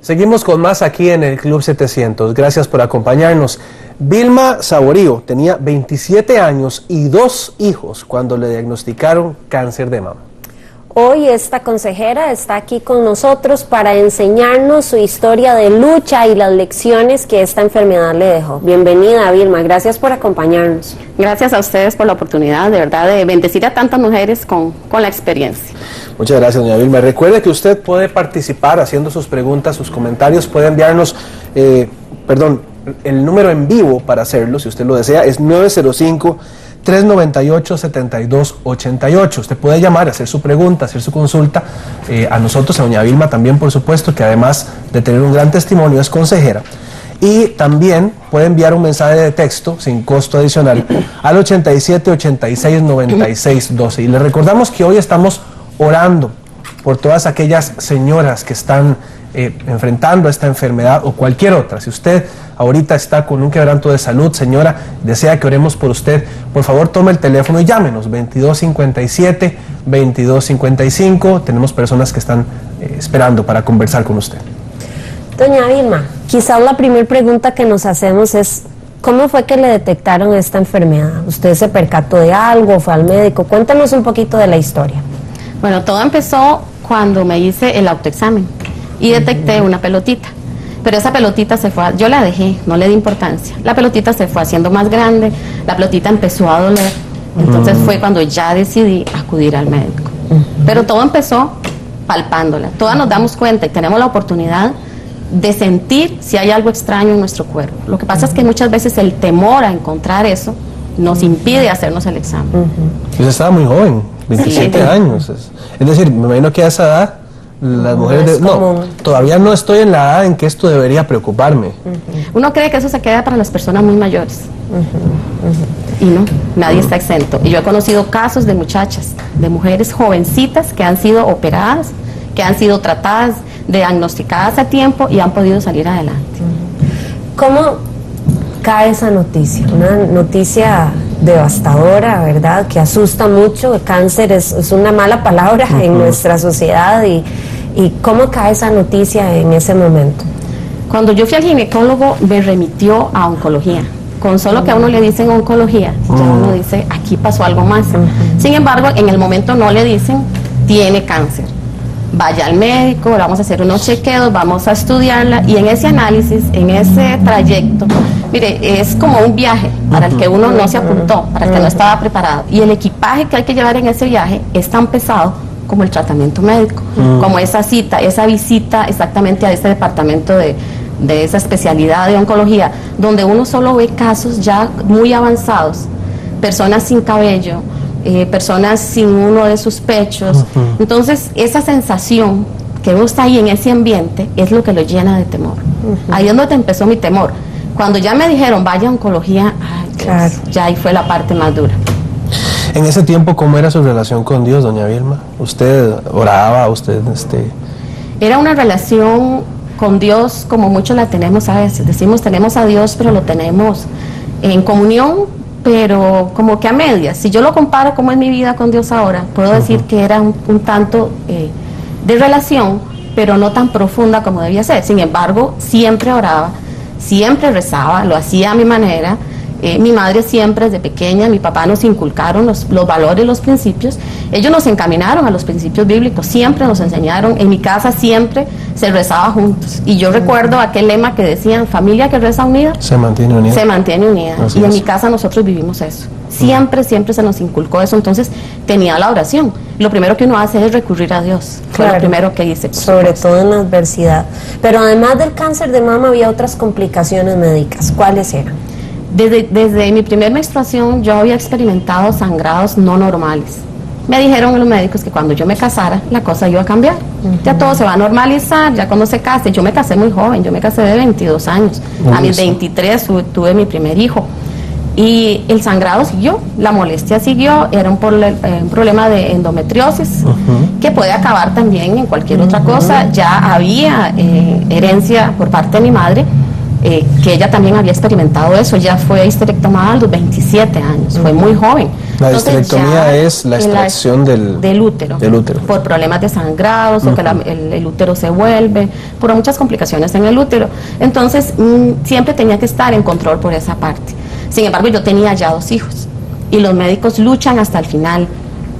Seguimos con más aquí en el Club 700. Gracias por acompañarnos. Vilma Saborío tenía 27 años y 2 hijos cuando le diagnosticaron cáncer de mama. Hoy esta consejera está aquí con nosotros para enseñarnos su historia de lucha y las lecciones que esta enfermedad le dejó. Bienvenida, Vilma, gracias por acompañarnos. Gracias a ustedes por la oportunidad, de verdad, de bendecir a tantas mujeres con la experiencia. Muchas gracias, doña Vilma. Recuerde que usted puede participar haciendo sus preguntas, sus comentarios, puede enviarnos, el número en vivo para hacerlo, si usted lo desea, es 905-398-7288. Usted puede llamar, hacer su pregunta, hacer su consulta a nosotros, a doña Vilma también, por supuesto, que además de tener un gran testimonio es consejera. Y también puede enviar un mensaje de texto sin costo adicional al 87 86 96 12. Y le recordamos que hoy estamos orando por todas aquellas señoras que están enfrentando esta enfermedad o cualquier otra. Si usted ahorita está con un quebranto de salud, señora, desea que oremos por usted, por favor tome el teléfono y llámenos, 2257, 2255. Tenemos personas que están esperando para conversar con usted. Doña Vilma, quizás la primera pregunta que nos hacemos es, ¿cómo fue que le detectaron esta enfermedad? ¿Usted se percató de algo, fue al médico? Cuéntanos un poquito de la historia. Bueno, todo empezó cuando me hice el autoexamen y detecté una pelotita. Pero esa pelotita se fue, yo la dejé, no le di importancia. La pelotita se fue haciendo más grande, la pelotita empezó a doler. Entonces fue cuando ya decidí acudir al médico. Pero todo empezó palpándola. Todas nos damos cuenta y tenemos la oportunidad de sentir si hay algo extraño en nuestro cuerpo. Lo que pasa es que muchas veces el temor a encontrar eso nos impide hacernos el examen. Usted estaba muy joven, 27 años. Es decir, me imagino que a esa edad las mujeres... todavía no estoy en la edad en que esto debería preocuparme. Uno cree que eso se queda para las personas muy mayores. Y no, nadie está exento. Y yo he conocido casos de muchachas, de mujeres jovencitas que han sido operadas, que han sido tratadas, diagnosticadas a tiempo y han podido salir adelante. ¿Cómo cae esa noticia? Una noticia devastadora, ¿verdad? Que asusta mucho. El cáncer es una mala palabra en nuestra sociedad. ¿Y cómo cae esa noticia en ese momento? Cuando yo fui al ginecólogo me remitió a oncología. Con solo que a uno le dicen oncología, ya uno dice, aquí pasó algo más. Sin embargo, en el momento no le dicen, tiene cáncer. Vaya al médico, vamos a hacer unos chequeos, vamos a estudiarla, y en ese análisis, en ese trayecto, mire, es como un viaje para el que uno no se apuntó, para el que no estaba preparado, y el equipaje que hay que llevar en ese viaje es tan pesado como el tratamiento médico, como esa cita, esa visita exactamente a este departamento de esa especialidad de oncología, donde uno solo ve casos ya muy avanzados, personas sin cabello, personas sin uno de sus pechos. Entonces esa sensación que uno está ahí en ese ambiente es lo que lo llena de temor. Ahí es donde empezó mi temor. Cuando ya me dijeron vaya a oncología, ay, Dios, ya ahí fue la parte más dura. En ese tiempo, ¿cómo era su relación con Dios, doña Vilma? ¿Usted oraba? ¿Usted Era una relación con Dios como muchos la tenemos a veces. Decimos tenemos a Dios, pero lo tenemos en comunión, pero como que a medias. Si yo lo comparo como es mi vida con Dios ahora, puedo decir que era un tanto de relación, pero no tan profunda como debía ser. Sin embargo, siempre oraba, siempre rezaba, lo hacía a mi manera. Mi madre siempre desde pequeña, mi papá nos inculcaron los valores, los principios. Ellos nos encaminaron a los principios bíblicos, siempre nos enseñaron. En mi casa siempre se rezaba juntos. Y yo recuerdo aquel lema que decían, familia que reza unida, se mantiene unida. Se mantiene unida. Así y en es. mi casa nosotros vivimos eso. Siempre, siempre se nos inculcó eso. Entonces tenía la oración. Lo primero que uno hace es recurrir a Dios. Fue lo primero que hice. Sobre todo en la adversidad. Pero además del cáncer de mama había otras complicaciones médicas. ¿Cuáles eran? Desde mi primer menstruación yo había experimentado sangrados no normales. Me dijeron los médicos que cuando yo me casara la cosa iba a cambiar. Ya todo se va a normalizar, ya cuando se case. Yo me casé muy joven, yo me casé de 22 años. A mis 23 tuve mi primer hijo. Y el sangrado siguió, la molestia siguió, era un problema de endometriosis que puede acabar también en cualquier otra cosa. Ya había herencia por parte de mi madre, que ella también había experimentado eso. Ya fue histerectomada a los 27 años, fue muy joven. La Entonces, histerectomía ya es la extracción del útero, por problemas de sangrados o que el útero se vuelve, por muchas complicaciones en el útero. Entonces, siempre tenía que estar en control por esa parte. Sin embargo, yo tenía ya 2 hijos y los médicos luchan hasta el final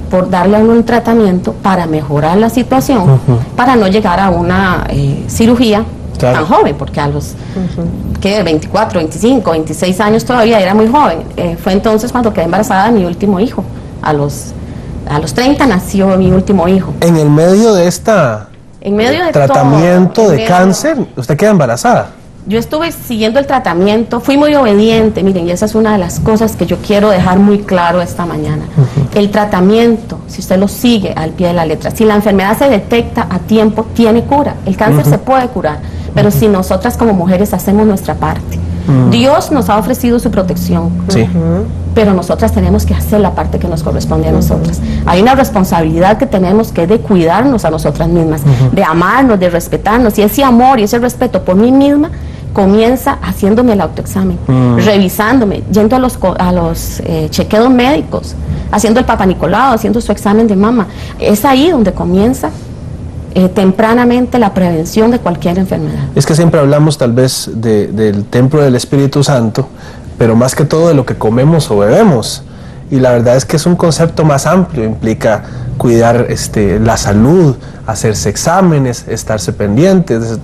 por darle a uno un tratamiento para mejorar la situación, para no llegar a una cirugía tan joven, porque a los 24, 25, 26 años todavía era muy joven. Fue entonces cuando quedé embarazada de mi último hijo. A los 30 nació mi último hijo. En el medio de tratamiento todo, de cáncer, ¿usted queda embarazada? Yo estuve siguiendo el tratamiento, fui muy obediente, miren, y esa es una de las cosas que yo quiero dejar muy claro esta mañana. El tratamiento, si usted lo sigue al pie de la letra, si la enfermedad se detecta a tiempo, tiene cura. El cáncer se puede curar, pero si nosotras como mujeres hacemos nuestra parte. Dios nos ha ofrecido su protección, pero nosotras tenemos que hacer la parte que nos corresponde a nosotras. Hay una responsabilidad que tenemos que de cuidarnos a nosotras mismas, de amarnos, de respetarnos, y ese amor y ese respeto por mí misma comienza haciéndome el autoexamen, revisándome, yendo a los chequeos médicos, haciendo el Papa Nicolau, haciendo su examen de mama. Es ahí donde comienza tempranamente la prevención de cualquier enfermedad. Es que siempre hablamos tal vez del templo del Espíritu Santo, pero más que todo de lo que comemos o bebemos. Y la verdad es que es un concepto más amplio, implica cuidar la salud, hacerse exámenes, estarse pendientes.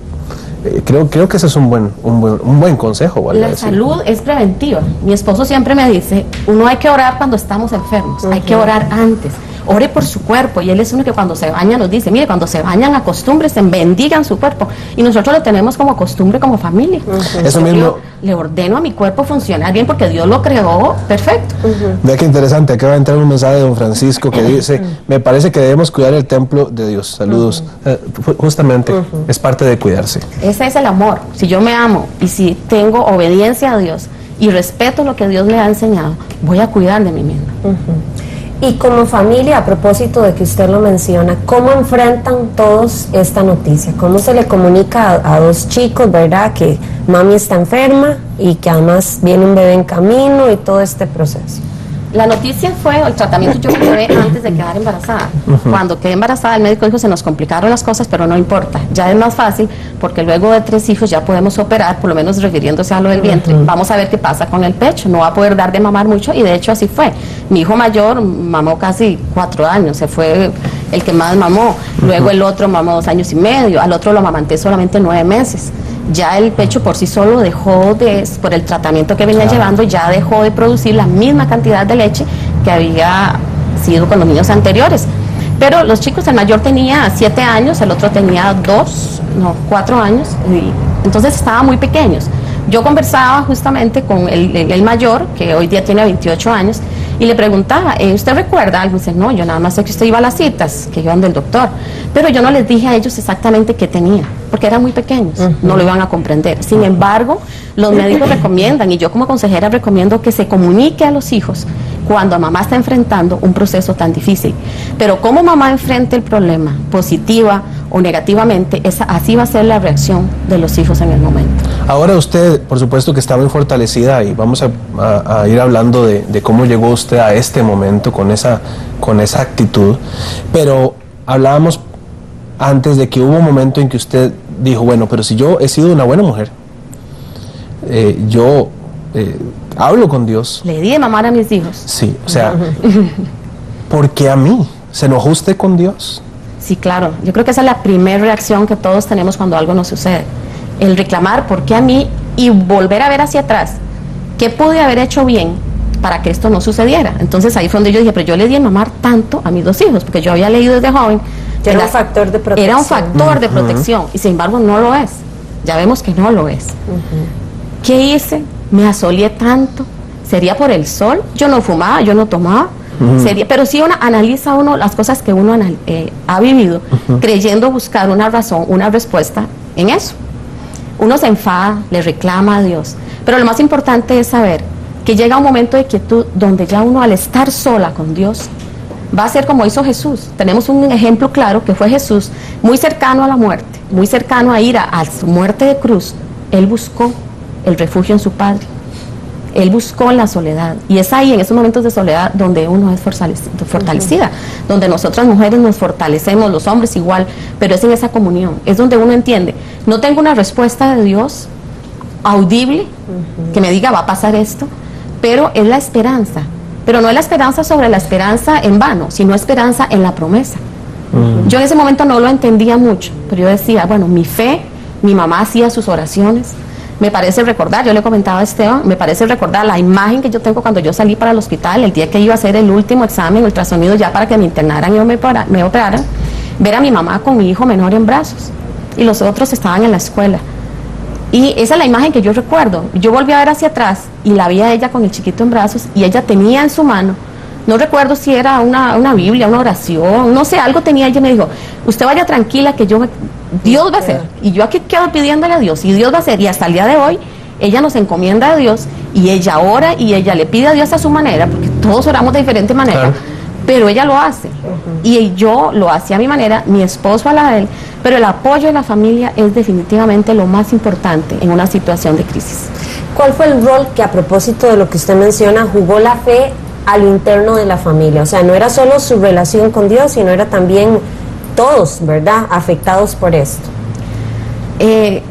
Creo que ese es un buen consejo. La salud es preventiva. Mi esposo siempre me dice, uno hay que orar cuando estamos enfermos, hay que orar antes. Ore por su cuerpo, y él es uno que cuando se baña nos dice, mire, cuando se bañan acostúmbrense, bendigan su cuerpo, y nosotros lo tenemos como costumbre como familia. Eso mismo. Le ordeno a mi cuerpo funcionar bien porque Dios lo creó perfecto. Vea qué interesante, acaba de entrar un mensaje de don Francisco que dice, me parece que debemos cuidar el templo de Dios. Saludos. Justamente, es parte de cuidarse. Ese es el amor. Si yo me amo y si tengo obediencia a Dios y respeto lo que Dios me ha enseñado, voy a cuidar de mí misma. Y como familia, a propósito de que usted lo menciona, ¿cómo enfrentan todos esta noticia? ¿Cómo se le comunica a 2 chicos, verdad, que mami está enferma y que además viene un bebé en camino y todo este proceso? La noticia fue, el tratamiento yo llevé antes de quedar embarazada. Cuando quedé embarazada, el médico dijo, se nos complicaron las cosas, pero no importa. Ya es más fácil, porque luego de 3 hijos ya podemos operar, por lo menos refiriéndose a lo del vientre. Vamos a ver qué pasa con el pecho. No va a poder dar de mamar mucho, y de hecho así fue. Mi hijo mayor mamó casi 4 años, se fue el que más mamó. Luego el otro mamó 2 años y medio, al otro lo amamanté solamente 9 meses. Ya el pecho por sí solo dejó por el tratamiento que venía llevando, ya dejó de producir la misma cantidad de leche que había sido con los niños anteriores. Pero los chicos, el mayor tenía 7 años, el otro tenía 4 años, y entonces estaban muy pequeños. Yo conversaba justamente con el mayor, que hoy día tiene 28 años, y le preguntaba, ¿usted recuerda algo? Y dice, no, yo nada más sé que usted iba a las citas, que iban del doctor. Pero yo no les dije a ellos exactamente qué tenía, porque eran muy pequeños, no lo iban a comprender. Sin embargo, los médicos recomiendan, y yo como consejera recomiendo que se comunique a los hijos cuando mamá está enfrentando un proceso tan difícil. Pero como mamá enfrente el problema, positiva o negativamente, así va a ser la reacción de los hijos en el momento. Ahora usted, por supuesto que está muy fortalecida, y vamos a ir hablando de cómo llegó usted a este momento con esa actitud, pero hablábamos antes de que hubo un momento en que usted dijo, bueno, pero si yo he sido una buena mujer, yo hablo con Dios. Le di de mamar a mis hijos. Sí, o sea, ¿por qué a mí? ¿Se enojó usted con Dios? Sí, claro. Yo creo que esa es la primera reacción que todos tenemos cuando algo nos sucede. El reclamar por qué a mí y volver a ver hacia atrás qué pude haber hecho bien para que esto no sucediera. Entonces ahí fue donde yo dije, pero yo le di de mamar tanto a mis 2 hijos, porque yo había leído desde joven. Era un factor de protección. Era un factor de protección, y sin embargo no lo es. Ya vemos que no lo es. ¿Qué hice? Me asoleé tanto. ¿Sería por el sol? Yo no fumaba, yo no tomaba. Pero sí analiza uno las cosas que uno ha vivido, creyendo buscar una razón, una respuesta en eso. Uno se enfada, le reclama a Dios, pero lo más importante es saber que llega un momento de quietud donde ya uno, al estar sola con Dios, va a ser como hizo Jesús. Tenemos un ejemplo claro que fue Jesús, muy cercano a la muerte, muy cercano a ir a su muerte de cruz. Él buscó el refugio en su Padre. Él buscó en la soledad. Y es ahí, en esos momentos de soledad, donde uno es fortalecida, donde nosotras mujeres nos fortalecemos, los hombres igual, pero es en esa comunión. Es donde uno entiende, no tengo una respuesta de Dios audible, que me diga va a pasar esto, pero es la esperanza. Pero no es la esperanza sobre la esperanza en vano, sino esperanza en la promesa. Yo en ese momento no lo entendía mucho, pero yo decía, bueno, mi fe, mi mamá hacía sus oraciones. Me parece recordar, yo le comentaba a Esteban, me parece recordar la imagen que yo tengo cuando yo salí para el hospital, el día que iba a hacer el último examen, ultrasonido, ya para que me internaran y me operaran, ver a mi mamá con mi hijo menor en brazos, y los otros estaban en la escuela. Y esa es la imagen que yo recuerdo. Yo volví a ver hacia atrás y la vi a ella con el chiquito en brazos, y ella tenía en su mano, no recuerdo si era una Biblia, una oración, no sé, algo tenía. Ella me dijo, usted vaya tranquila que Dios va a hacer. Y yo aquí quedo pidiéndole a Dios, y Dios va a hacer. Y hasta el día de hoy, ella nos encomienda a Dios, y ella ora, y ella le pide a Dios a su manera, porque todos oramos de diferente manera, claro, pero ella lo hace. Y yo lo hacía a mi manera, mi esposo a la de él, pero el apoyo de la familia es definitivamente lo más importante en una situación de crisis. ¿Cuál fue el rol que, a propósito de lo que usted menciona, jugó la fe al interno de la familia? O sea, no era solo su relación con Dios, sino era también todos, ¿verdad?, afectados por esto. En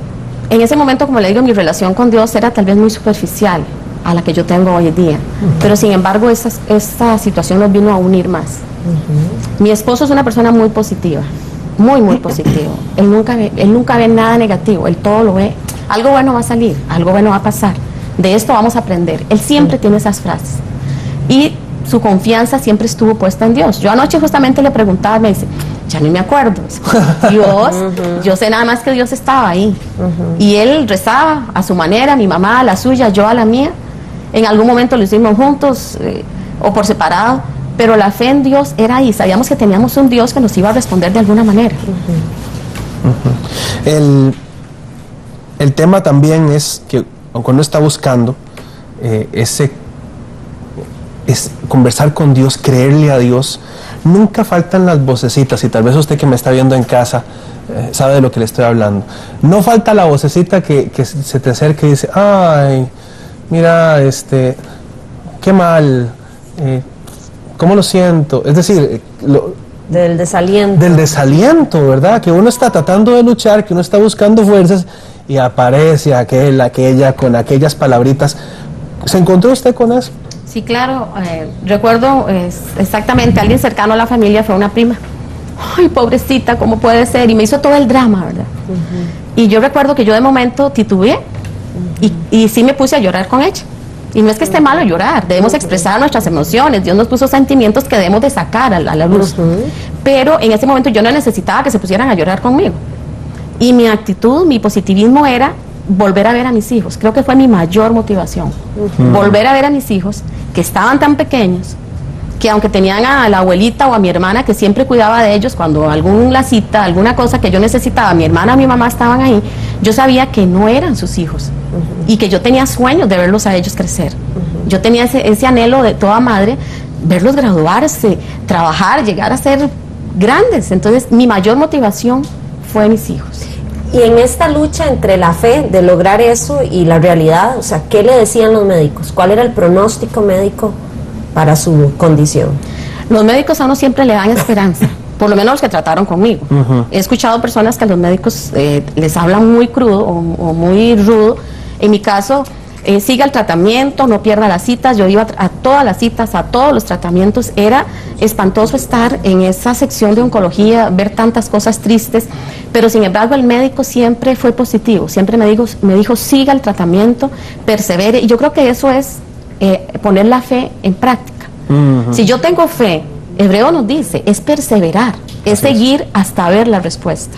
ese momento, como le digo, mi relación con Dios era tal vez muy superficial a la que yo tengo hoy en día, pero sin embargo esta situación nos vino a unir más. Mi esposo es una persona muy positiva, muy positivo. Él nunca ve nada negativo, él todo lo ve, algo bueno va a salir, algo bueno va a pasar, de esto vamos a aprender. Él siempre tiene esas frases, y su confianza siempre estuvo puesta en Dios. Yo anoche justamente le preguntaba, me dice, ya ni me acuerdo, Dios, yo sé nada más que Dios estaba ahí, y él rezaba a su manera, mi mamá a la suya, yo a la mía. En algún momento lo hicimos juntos o por separado, pero la fe en Dios era ahí. Sabíamos que teníamos un Dios que nos iba a responder de alguna manera. El tema también es que, aunque uno está buscando es conversar con Dios, creerle a Dios, nunca faltan las vocecitas, y tal vez usted que me está viendo en casa sabe de lo que le estoy hablando. No falta la vocecita que se te acerca y dice, ay, mira, qué mal, cómo lo siento. Es decir, del desaliento. Del desaliento, ¿verdad? Que uno está tratando de luchar, que uno está buscando fuerzas, y aparece aquella con aquellas palabritas. ¿Se encontró usted con eso? Sí, claro. Recuerdo exactamente, alguien cercano a la familia fue una prima. Ay, pobrecita, ¿cómo puede ser? Y me hizo todo el drama, ¿verdad? Y yo recuerdo que yo de momento titubeé, y sí me puse a llorar con ella. Y no es que esté malo llorar, debemos expresar nuestras emociones. Dios nos puso sentimientos que debemos de sacar a la luz. Pero en ese momento yo no necesitaba que se pusieran a llorar conmigo. Y mi actitud, mi positivismo era volver a ver a mis hijos. Creo que fue mi mayor motivación. Volver a ver a mis hijos, que estaban tan pequeños, que aunque tenían a la abuelita o a mi hermana que siempre cuidaba de ellos, cuando alguna cita, alguna cosa que yo necesitaba, mi hermana, mi mamá estaban ahí, yo sabía que no eran sus hijos, y que yo tenía sueños de verlos a ellos crecer. Yo tenía ese anhelo de toda madre, verlos graduarse, trabajar, llegar a ser grandes. Entonces mi mayor motivación fue mis hijos. Y en esta lucha entre la fe de lograr eso y la realidad, o sea, ¿qué le decían los médicos? ¿Cuál era el pronóstico médico para su condición? Los médicos a uno siempre le dan esperanza, por lo menos los que trataron conmigo. He escuchado personas que a los médicos les hablan muy crudo o muy rudo. En mi caso, siga el tratamiento, no pierda las citas. Yo iba a todas las citas, a todos los tratamientos. Era espantoso estar en esa sección de oncología, ver tantas cosas tristes, pero sin embargo el médico siempre fue positivo, siempre me dijo siga el tratamiento, persevere, y yo creo que eso es poner la fe en práctica. Si yo tengo fe, Hebreo nos dice, es perseverar, es seguir hasta ver la respuesta.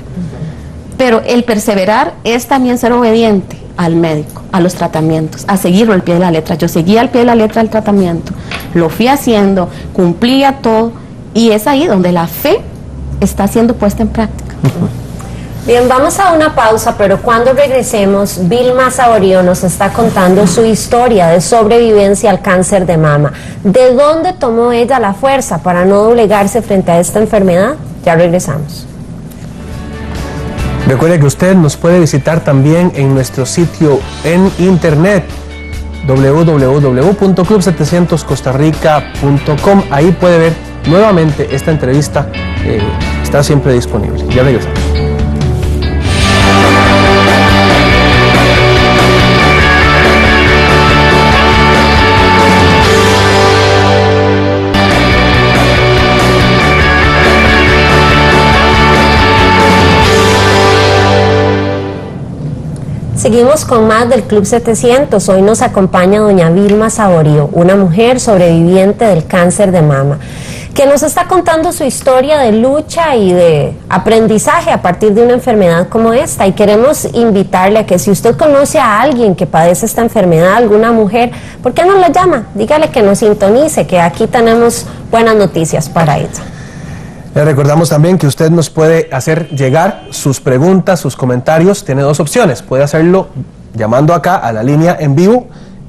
Pero el perseverar es también ser obediente al médico, a los tratamientos, a seguirlo al pie de la letra. Yo seguía al pie de la letra el tratamiento, lo fui haciendo, cumplía todo, y es ahí donde la fe está siendo puesta en práctica. Bien, vamos a una pausa, pero cuando regresemos, Vilma Saborío nos está contando su historia de sobrevivencia al cáncer de mama. ¿De dónde tomó ella la fuerza para no doblegarse frente a esta enfermedad? Ya regresamos. Recuerde que usted nos puede visitar también en nuestro sitio en internet www.club700costarrica.com. Ahí puede ver nuevamente esta entrevista, está siempre disponible. Ya regresamos. Seguimos con más del Club 700. Hoy nos acompaña doña Vilma Saborío, una mujer sobreviviente del cáncer de mama, que nos está contando su historia de lucha y de aprendizaje a partir de una enfermedad como esta. Y queremos invitarle a que si usted conoce a alguien que padece esta enfermedad, alguna mujer, ¿por qué no la llama? Dígale que nos sintonice, que aquí tenemos buenas noticias para ella. Le recordamos también que usted nos puede hacer llegar sus preguntas, sus comentarios. Tiene dos opciones. Puede hacerlo llamando acá a la línea en vivo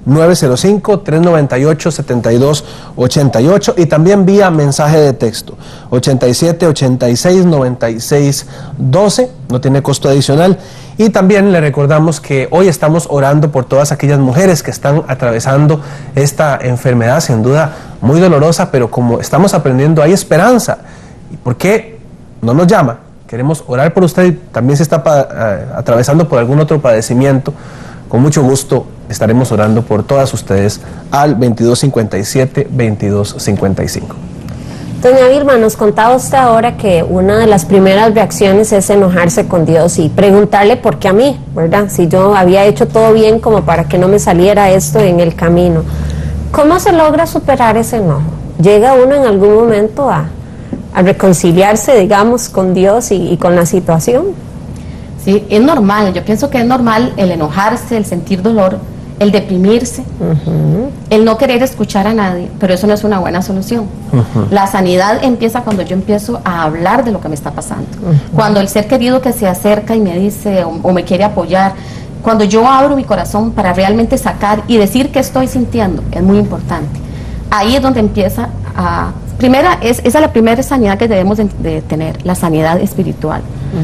905-398-7288 y también vía mensaje de texto 8786-9612. No tiene costo adicional. Y también le recordamos que hoy estamos orando por todas aquellas mujeres que están atravesando esta enfermedad, sin duda muy dolorosa, pero como estamos aprendiendo hay esperanza. ¿Y por qué no nos llama? Queremos orar por usted. También se está atravesando por algún otro padecimiento. Con mucho gusto estaremos orando por todas ustedes al 2257-2255. Doña Vilma, nos contaba usted ahora que una de las primeras reacciones es enojarse con Dios y preguntarle por qué a mí, ¿verdad? Si yo había hecho todo bien como para que no me saliera esto en el camino. ¿Cómo se logra superar ese enojo? ¿Llega uno en algún momento a reconciliarse, digamos, con Dios y con la situación? Sí, es normal. Yo pienso que es normal el enojarse, el sentir dolor, el deprimirse, el no querer escuchar a nadie, pero eso no es una buena solución. La sanidad empieza cuando yo empiezo a hablar de lo que me está pasando. Cuando el ser querido que se acerca y me dice o me quiere apoyar, cuando yo abro mi corazón para realmente sacar y decir qué estoy sintiendo, es muy importante. Ahí es donde empieza a... esa es la primera sanidad que debemos de tener, la sanidad espiritual.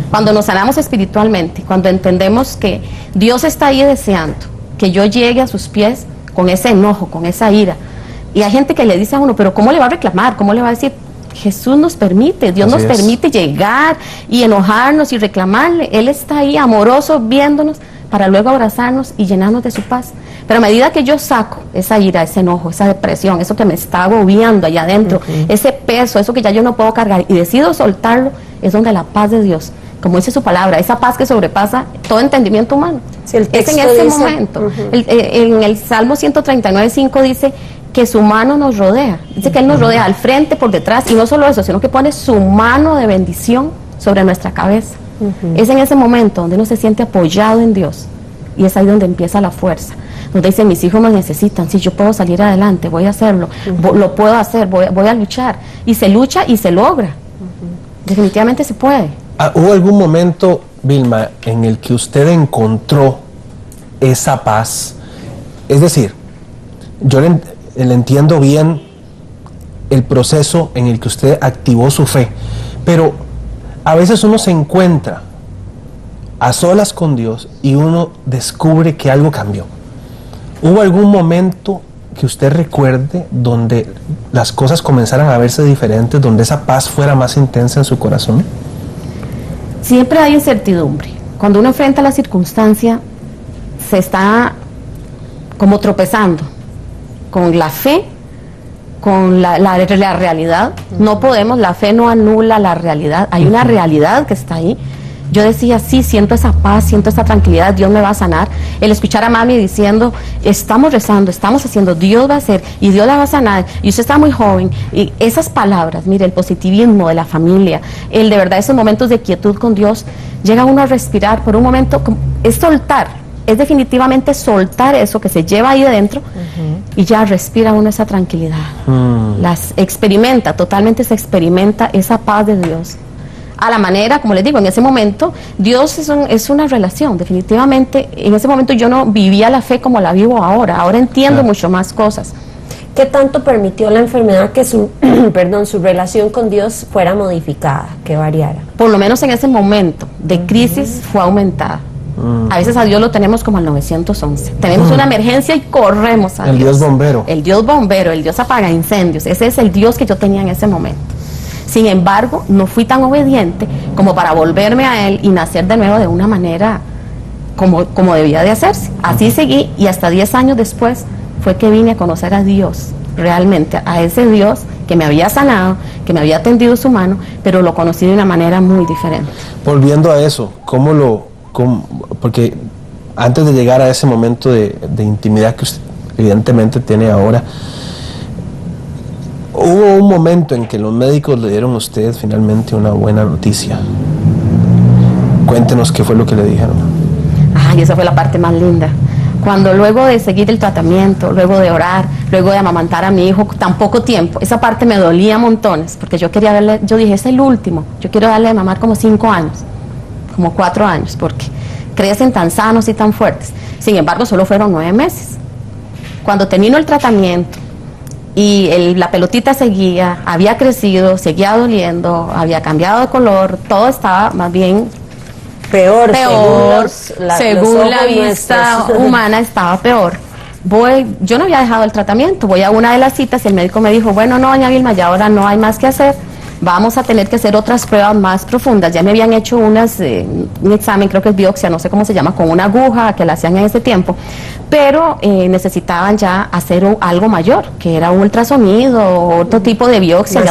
Cuando nos sanamos espiritualmente, cuando entendemos que Dios está ahí deseando que yo llegue a sus pies con ese enojo, con esa ira. Y hay gente que le dice a uno, pero ¿cómo le va a reclamar? ¿Cómo le va a decir? Jesús nos permite, Dios nos permite llegar y enojarnos y reclamarle. Él está ahí amoroso viéndonos para luego abrazarnos y llenarnos de su paz. Pero a medida que yo saco esa ira, ese enojo, esa depresión, eso que me está agobiando allá adentro, ese peso, eso que ya yo no puedo cargar y decido soltarlo, es donde la paz de Dios, como dice su palabra, esa paz que sobrepasa todo entendimiento humano, sí, es en ese momento. En el Salmo 139:5 dice que su mano nos rodea, dice que Él nos rodea al frente, por detrás, y no solo eso, sino que pone su mano de bendición sobre nuestra cabeza. Es en ese momento donde uno se siente apoyado en Dios, y es ahí donde empieza la fuerza, donde dice, mis hijos me necesitan, si yo puedo salir adelante, voy a hacerlo, lo puedo hacer, voy a luchar, y se lucha y se logra, definitivamente se puede. ¿Hubo algún momento, Vilma, en el que usted encontró esa paz? Es decir, yo le entiendo bien el proceso en el que usted activó su fe, pero a veces uno se encuentra a solas con Dios y uno descubre que algo cambió. ¿Hubo algún momento que usted recuerde donde las cosas comenzaran a verse diferentes, donde esa paz fuera más intensa en su corazón? Siempre hay incertidumbre. Cuando uno enfrenta la circunstancia, se está como tropezando con la fe, con la realidad. No podemos, la fe no anula la realidad. Hay una realidad que está ahí. Yo decía, sí, siento esa paz, siento esa tranquilidad, Dios me va a sanar. El escuchar a mami diciendo, estamos rezando, estamos haciendo, Dios va a hacer y Dios la va a sanar. Y usted está muy joven. Y esas palabras, mire, el positivismo de la familia, el de verdad esos momentos de quietud con Dios, llega uno a respirar por un momento, es soltar, es definitivamente soltar eso que se lleva ahí adentro y ya respira uno esa tranquilidad. Las experimenta, totalmente se experimenta esa paz de Dios. A la manera, como les digo, en ese momento, Dios es una relación, definitivamente. En ese momento yo no vivía la fe como la vivo ahora entiendo mucho más cosas. ¿Qué tanto permitió la enfermedad que su relación con Dios fuera modificada, que variara? Por lo menos en ese momento de crisis fue aumentada. A veces a Dios lo tenemos como al 911. Tenemos una emergencia y corremos a El Dios. Dios bombero. El Dios bombero, el Dios apaga incendios. Ese es el Dios que yo tenía en ese momento. Sin embargo, no fui tan obediente como para volverme a Él y nacer de nuevo de una manera como debía de hacerse. Así seguí, y hasta 10 años después fue que vine a conocer a Dios, realmente, a ese Dios que me había sanado, que me había tendido su mano, pero lo conocí de una manera muy diferente. Volviendo a eso, porque antes de llegar a ese momento de intimidad que usted evidentemente tiene ahora, hubo un momento en que los médicos le dieron a usted finalmente una buena noticia. Cuéntenos qué fue lo que le dijeron. Ay, esa fue la parte más linda. Cuando luego de seguir el tratamiento, luego de orar, luego de amamantar a mi hijo tan poco tiempo, esa parte me dolía montones, porque yo dije, es el último, yo quiero darle de mamar como 5 años, como 4 años, porque crecen tan sanos y tan fuertes. Sin embargo, solo fueron 9 meses. Cuando terminó el tratamiento y la pelotita seguía, había crecido, seguía doliendo, había cambiado de color, todo estaba más bien peor según la vista humana, estaba peor. Yo no había dejado el tratamiento, voy a una de las citas y el médico me dijo, bueno, no, doña Vilma, ya ahora no hay más que hacer, vamos a tener que hacer otras pruebas más profundas. Ya me habían hecho un examen, creo que es biopsia, no sé cómo se llama, con una aguja que la hacían en ese tiempo, pero necesitaban ya hacer algo mayor, que era un ultrasonido, otro tipo de biopsia,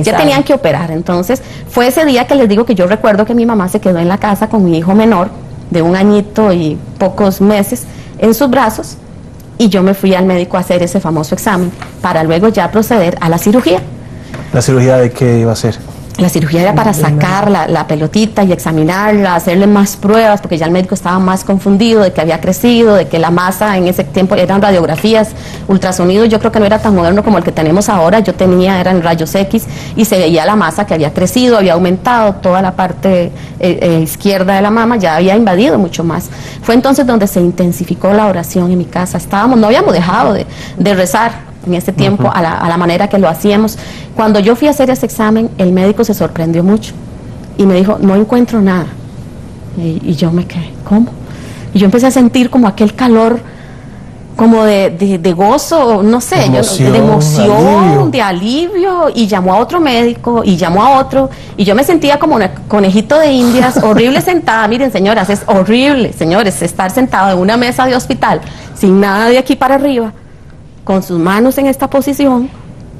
ya tenían que operar. Entonces fue ese día que les digo que yo recuerdo que mi mamá se quedó en la casa con mi hijo menor, de 1 añito y pocos meses, en sus brazos, y yo me fui al médico a hacer ese famoso examen, para luego ya proceder a la cirugía. ¿La cirugía de qué iba a ser? La cirugía era para sacar la pelotita y examinarla, hacerle más pruebas, porque ya el médico estaba más confundido de que había crecido, de que la masa en ese tiempo eran radiografías, ultrasonido, yo creo que no era tan moderno como el que tenemos ahora, eran rayos X y se veía la masa que había crecido, había aumentado, toda la parte izquierda de la mama ya había invadido mucho más. Fue entonces donde se intensificó la oración en mi casa, no habíamos dejado de rezar en ese tiempo a la manera que lo hacíamos. Cuando yo fui a hacer ese examen, el médico se sorprendió mucho y me dijo, no encuentro nada. Y yo me quedé, ¿cómo? Y yo empecé a sentir como aquel calor, como de gozo, no sé, de emoción, de alivio, y llamó a otro médico, y llamó a otro, y yo me sentía como un conejito de indias, horrible sentada. Miren, señoras, es horrible, señores, estar sentado en una mesa de hospital, sin nada de aquí para arriba, con sus manos en esta posición,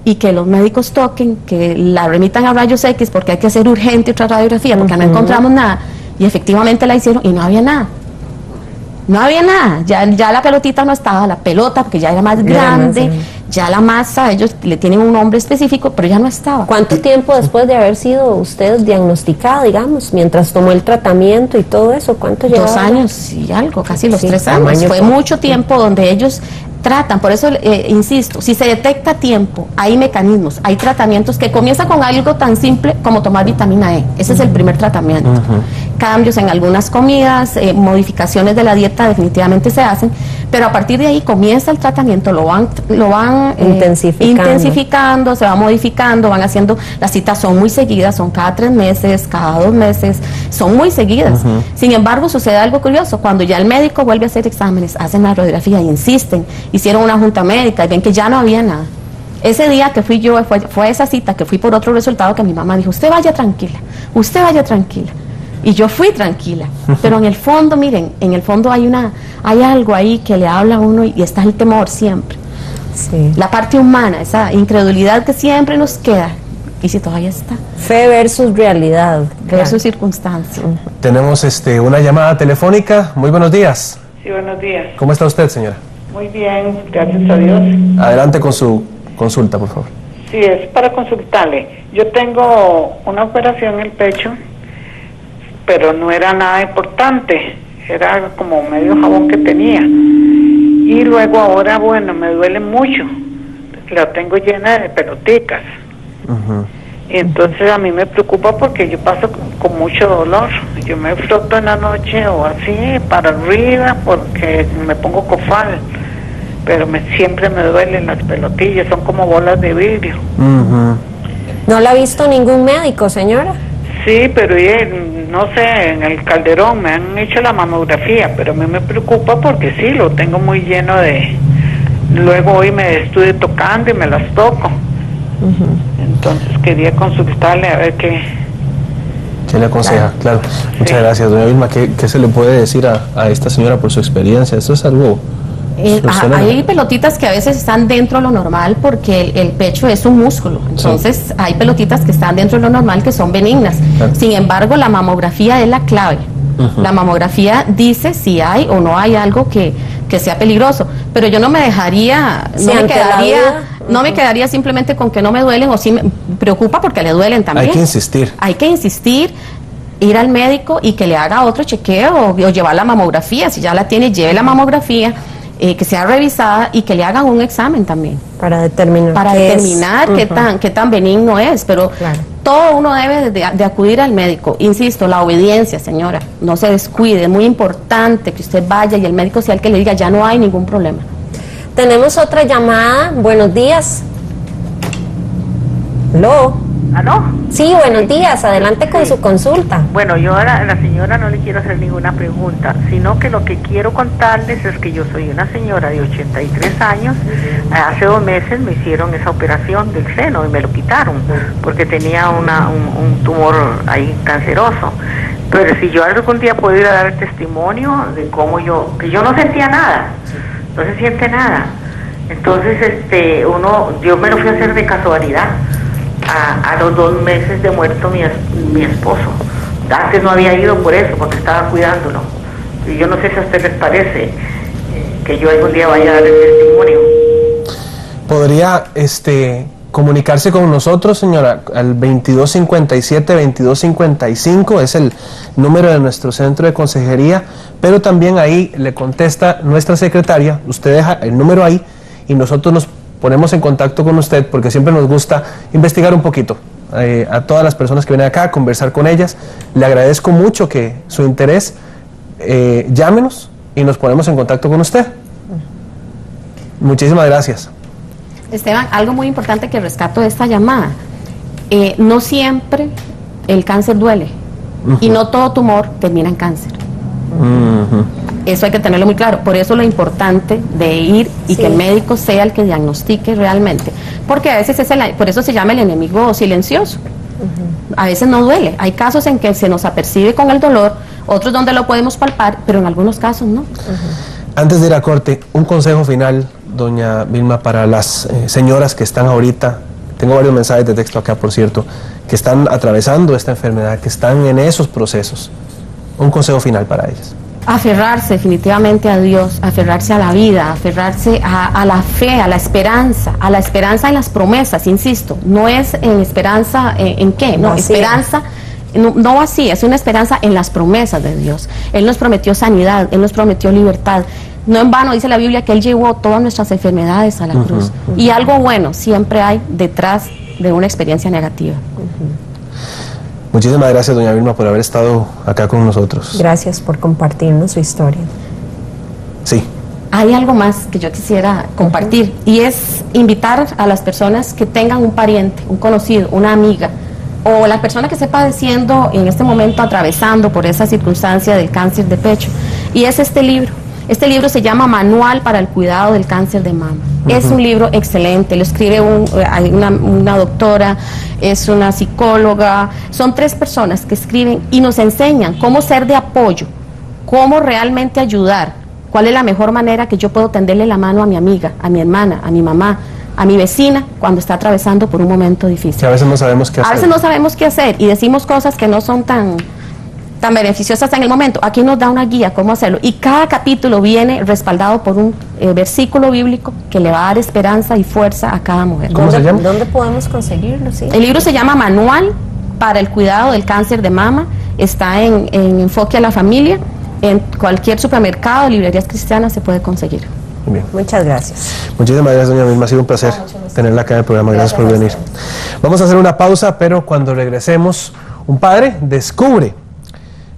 y que los médicos toquen, que la remitan a rayos X porque hay que hacer urgente otra radiografía porque no encontramos nada, y efectivamente la hicieron y no había nada. No había nada, ya la pelotita no estaba, la pelota, porque ya era más grande, ya la masa, ellos le tienen un nombre específico, pero ya no estaba. ¿Cuánto tiempo después de haber sido usted diagnosticada, digamos, mientras tomó el tratamiento y todo eso? ¿Cuánto llevaba? 2 años y algo, casi los 3 tamaño años. Fue poco. mucho tiempo donde ellos tratan, por eso insisto, si se detecta a tiempo, hay mecanismos, hay tratamientos que comienzan con algo tan simple como tomar vitamina E, ese es el primer tratamiento. Cambios en algunas comidas, modificaciones de la dieta definitivamente se hacen, pero a partir de ahí comienza el tratamiento, lo van intensificando, se va modificando, van haciendo, las citas son muy seguidas, son cada 3 meses, cada 2 meses, son muy seguidas. Sin embargo, sucede algo curioso, cuando ya el médico vuelve a hacer exámenes, hacen la radiografía, insisten, hicieron una junta médica y ven que ya no había nada. Ese día que fui yo, fue esa cita que fui por otro resultado, que mi mamá dijo, usted vaya tranquila. Y yo fui tranquila, pero en el fondo, miren, en el fondo hay algo ahí que le habla a uno y está el temor siempre. Sí. La parte humana, esa incredulidad que siempre nos queda, y si todavía está. Fe versus realidad. Versus circunstancia. Tenemos una llamada telefónica. Muy buenos días. Sí, buenos días. ¿Cómo está usted, señora? Muy bien, gracias a Dios. Adelante con su consulta, por favor. Sí, es para consultarle. Yo tengo una operación en el pecho, pero no era nada importante. Era como medio jabón que tenía. Y luego ahora, bueno, me duele mucho. La tengo llena de peloticas. Y entonces a mí me preocupa porque yo paso con mucho dolor. Yo me froto en la noche o así, para arriba, porque me pongo cofal. Pero siempre me duelen las pelotillas, son como bolas de vidrio. ¿No la ha visto ningún médico, señora? Sí, pero no sé, en el Calderón me han hecho la mamografía, pero a mí me preocupa porque sí, lo tengo muy lleno de... Luego hoy me estuve tocando y me las toco. Entonces quería consultarle a ver qué... ¿Qué le aconseja? Claro. Muchas gracias, doña Vilma. ¿Qué se le puede decir a esta señora por su experiencia? Esto es algo... hay pelotitas que a veces están dentro de lo normal porque el pecho es un músculo, entonces hay pelotitas que están dentro de lo normal que son benignas. Sin embargo, la mamografía es la clave. La mamografía dice si hay o no hay algo que sea peligroso, pero yo no me dejaría, no me quedaría simplemente con que no me duelen, o si me preocupa porque le duelen también. Hay que insistir. Ir al médico y que le haga otro chequeo o llevar la mamografía, si ya la tiene, lleve la mamografía, que sea revisada y que le hagan un examen también. Para determinar qué tan benigno es, pero todo uno debe de acudir al médico. Insisto, la obediencia, señora, no se descuide, es muy importante que usted vaya y el médico sea el que le diga, ya no hay ningún problema. Tenemos otra llamada, buenos días. ¿Aló? ¿Aló? Sí, buenos días, adelante con su consulta. Bueno, yo a la señora no le quiero hacer ninguna pregunta, sino que lo que quiero contarles es que yo soy una señora de 83 años, hace 2 meses me hicieron esa operación del seno y me lo quitaron, porque tenía un tumor ahí canceroso. Pero si yo algún día puedo ir a dar el testimonio de cómo que yo no sentía nada, no se siente nada. Entonces, yo me lo fui a hacer de casualidad. A los 2 meses de muerto mi esposo. Antes no había ido por eso, porque estaba cuidándolo. Y yo no sé si a usted les parece que yo algún día vaya a dar el testimonio. ¿Podría comunicarse con nosotros, señora? Al 2257-2255 es el número de nuestro centro de consejería, pero también ahí le contesta nuestra secretaria. Usted deja el número ahí y nosotros nos ponemos en contacto con usted, porque siempre nos gusta investigar un poquito a todas las personas que vienen acá, conversar con ellas. Le agradezco mucho que su interés, llámenos y nos ponemos en contacto con usted. Muchísimas gracias. Esteban, algo muy importante que rescato de esta llamada, no siempre el cáncer duele y no todo tumor termina en cáncer. Eso hay que tenerlo muy claro. Por eso lo importante de ir y que el médico sea el que diagnostique realmente. Porque a veces por eso se llama el enemigo silencioso. A veces no duele. Hay casos en que se nos apercibe con el dolor, otros donde lo podemos palpar, pero en algunos casos no. Antes de ir a corte, un consejo final, doña Vilma, para las señoras que están ahorita, tengo varios mensajes de texto acá, por cierto, que están atravesando esta enfermedad, que están en esos procesos. Un consejo final para ellas. Aferrarse definitivamente a Dios, aferrarse a la vida, aferrarse a la fe, a la esperanza en las promesas, insisto, no es en esperanza en qué, no, esperanza, no vacía, es una esperanza en las promesas de Dios. Él nos prometió sanidad, Él nos prometió libertad. No en vano dice la Biblia que Él llevó todas nuestras enfermedades a la cruz. Y algo bueno siempre hay detrás de una experiencia negativa. Muchísimas gracias, doña Vilma, por haber estado acá con nosotros. Gracias por compartirnos su historia. Sí. Hay algo más que yo quisiera compartir y es invitar a las personas que tengan un pariente, un conocido, una amiga o la persona que esté padeciendo en este momento, atravesando por esa circunstancia del cáncer de pecho. Y es este libro. Este libro se llama Manual para el Cuidado del Cáncer de Mama. Es un libro excelente, lo escribe una doctora, es una psicóloga, son 3 personas que escriben y nos enseñan cómo ser de apoyo, cómo realmente ayudar, cuál es la mejor manera que yo puedo tenderle la mano a mi amiga, a mi hermana, a mi mamá, a mi vecina cuando está atravesando por un momento difícil. Que a veces no sabemos qué hacer. A veces no sabemos qué hacer y decimos cosas que no son tan beneficiosas en el momento. Aquí nos da una guía cómo hacerlo y cada capítulo viene respaldado por un versículo bíblico que le va a dar esperanza y fuerza a cada mujer. ¿Cómo se llama? ¿Dónde podemos conseguirlo? ¿Sí? El libro se llama Manual para el Cuidado del Cáncer de Mama, está en Enfoque a la Familia, en cualquier supermercado, librerías cristianas se puede conseguir. Muy bien. Muchas gracias. Muchísimas gracias, doña Vilma, ha sido un placer tenerla acá en el programa. Gracias por venir. Vamos a hacer una pausa, pero cuando regresemos, un padre descubre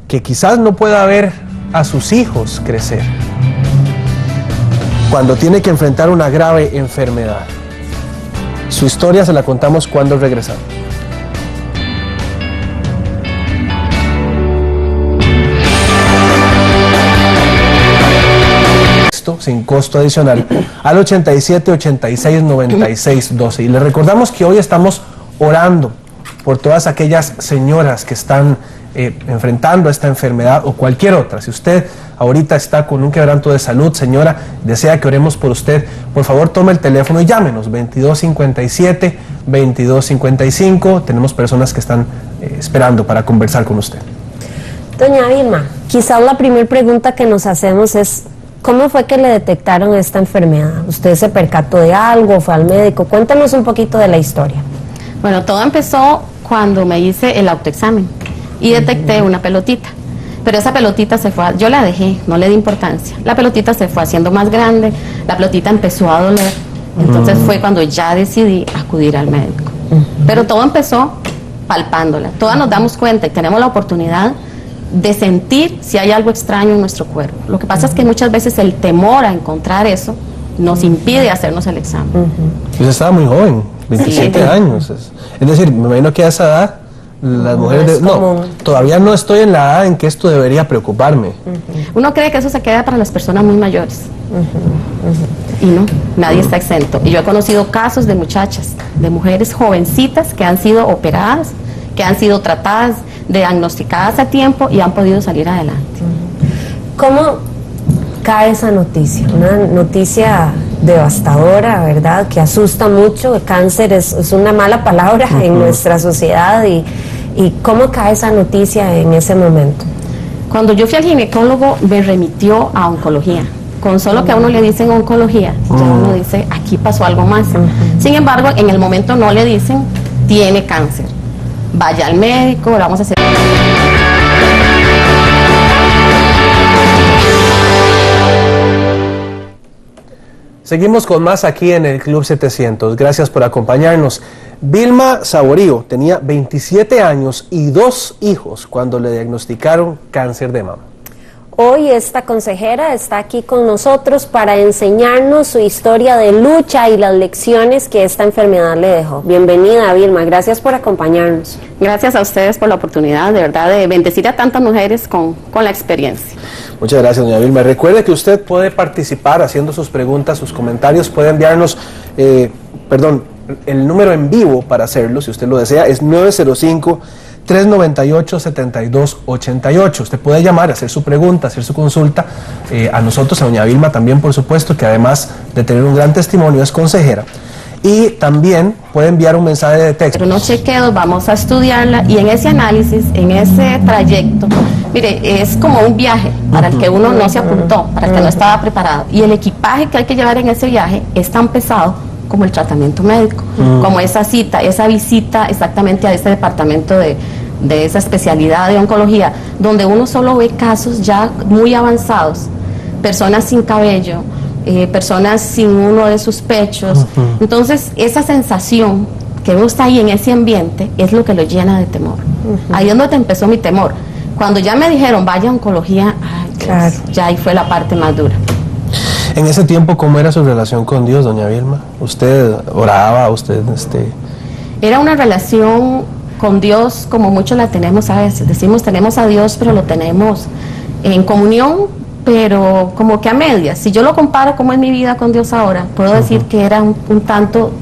que quizás no pueda ver a sus hijos crecer cuando tiene que enfrentar una grave enfermedad. Su historia se la contamos cuando regresamos. texto sin costo adicional al 87 86 96 12. Y le recordamos que hoy estamos orando por todas aquellas señoras que están enfrentando esta enfermedad o cualquier otra. Si usted ahorita está con un quebranto de salud, señora, desea que oremos por usted, por favor tome el teléfono y llámenos, 2257, 2255. Tenemos personas que están esperando para conversar con usted. Doña Vilma, quizás la primera pregunta que nos hacemos es, ¿cómo fue que le detectaron esta enfermedad? ¿Usted se percató de algo, fue al médico? Cuéntanos un poquito de la historia. Bueno, todo empezó cuando me hice el autoexamen y detecté una pelotita. Pero esa pelotita se fue, yo la dejé, no le di importancia. La pelotita se fue haciendo más grande, la pelotita empezó a doler. Entonces fue cuando ya decidí acudir al médico. Pero todo empezó palpándola. Todas nos damos cuenta y tenemos la oportunidad de sentir si hay algo extraño en nuestro cuerpo. Lo que pasa es que muchas veces el temor a encontrar eso nos impide hacernos el examen. Usted estaba muy joven, 27 años. Es decir, me imagino que a esa edad las mujeres... todavía no estoy en la edad en que esto debería preocuparme. Uno cree que eso se queda para las personas muy mayores. Y no, nadie está exento. Y yo he conocido casos de muchachas, de mujeres jovencitas que han sido operadas, que han sido tratadas, diagnosticadas a tiempo y han podido salir adelante. ¿Cómo cae esa noticia? Una noticia devastadora, ¿verdad? Que asusta mucho. El cáncer es una mala palabra en nuestra sociedad. ¿Y cómo cae esa noticia en ese momento? Cuando yo fui al ginecólogo me remitió a oncología. Con solo que a uno le dicen oncología, ya uno dice, aquí pasó algo más. Sin embargo, en el momento no le dicen, tiene cáncer. Vaya al médico, le vamos a hacer... Seguimos con más aquí en el Club 700. Gracias por acompañarnos. Vilma Saborío tenía 27 años y 2 hijos cuando le diagnosticaron cáncer de mama. Hoy esta consejera está aquí con nosotros para enseñarnos su historia de lucha y las lecciones que esta enfermedad le dejó. Bienvenida, Vilma, gracias por acompañarnos. Gracias a ustedes por la oportunidad, de verdad, de bendecir a tantas mujeres con la experiencia. Muchas gracias, doña Vilma. Recuerde que usted puede participar haciendo sus preguntas, sus comentarios, puede enviarnos, el número en vivo para hacerlo, si usted lo desea, es 905-398-7288. Usted puede llamar, hacer su pregunta, hacer su consulta a nosotros, a doña Vilma también, por supuesto, que además de tener un gran testimonio es consejera. Y también puede enviar un mensaje de texto. Pero no chequeos, vamos a estudiarla y en ese análisis, en ese trayecto, mire, es como un viaje para el que uno no se apuntó, para el que no estaba preparado. Y el equipaje que hay que llevar en ese viaje es tan pesado como el tratamiento médico, como esa cita, esa visita exactamente a ese departamento de esa especialidad de oncología, donde uno solo ve casos ya muy avanzados, personas sin cabello, personas sin uno de sus pechos. Entonces esa sensación que uno está ahí en ese ambiente es lo que lo llena de temor. Ahí es donde empezó mi temor. Cuando ya me dijeron vaya a oncología, ay, Dios, claro, ya ahí fue la parte más dura. En ese tiempo, ¿cómo era su relación con Dios, doña Vilma? ¿Usted oraba? ¿Usted Era una relación con Dios como muchos la tenemos a veces. Decimos tenemos a Dios, pero lo tenemos en comunión, pero como que a medias. Si yo lo comparo como es mi vida con Dios ahora, puedo decir que era un tanto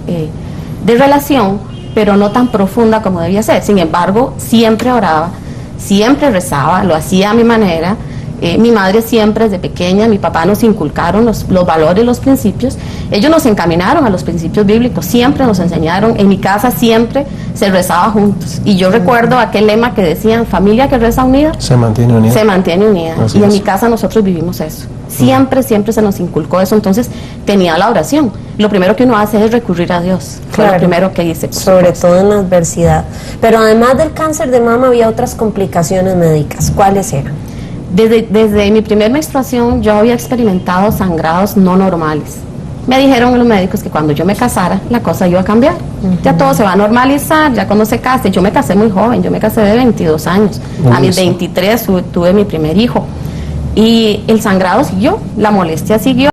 de relación, pero no tan profunda como debía ser. Sin embargo, siempre oraba, siempre rezaba, lo hacía a mi manera. Mi madre siempre desde pequeña, mi papá nos inculcaron los valores, los principios. Ellos nos encaminaron a los principios bíblicos, siempre nos enseñaron. En mi casa siempre se rezaba juntos. Y yo recuerdo aquel lema que decían, familia que reza unida, se mantiene unida. Se mantiene unida. Y en mi casa nosotros vivimos eso. Siempre se nos inculcó eso. Entonces tenía la oración. Lo primero que uno hace es recurrir a Dios. Fue lo primero que hice. Sobre todo en la adversidad. Pero además del cáncer de mama había otras complicaciones médicas. ¿Cuáles eran? Desde mi primera menstruación yo había experimentado sangrados no normales. Me dijeron los médicos que cuando yo me casara la cosa iba a cambiar. Ya todo se va a normalizar, ya cuando se case. Yo me casé muy joven, yo me casé de 22 años. A mis 23 tuve mi primer hijo. Y el sangrado siguió, la molestia siguió.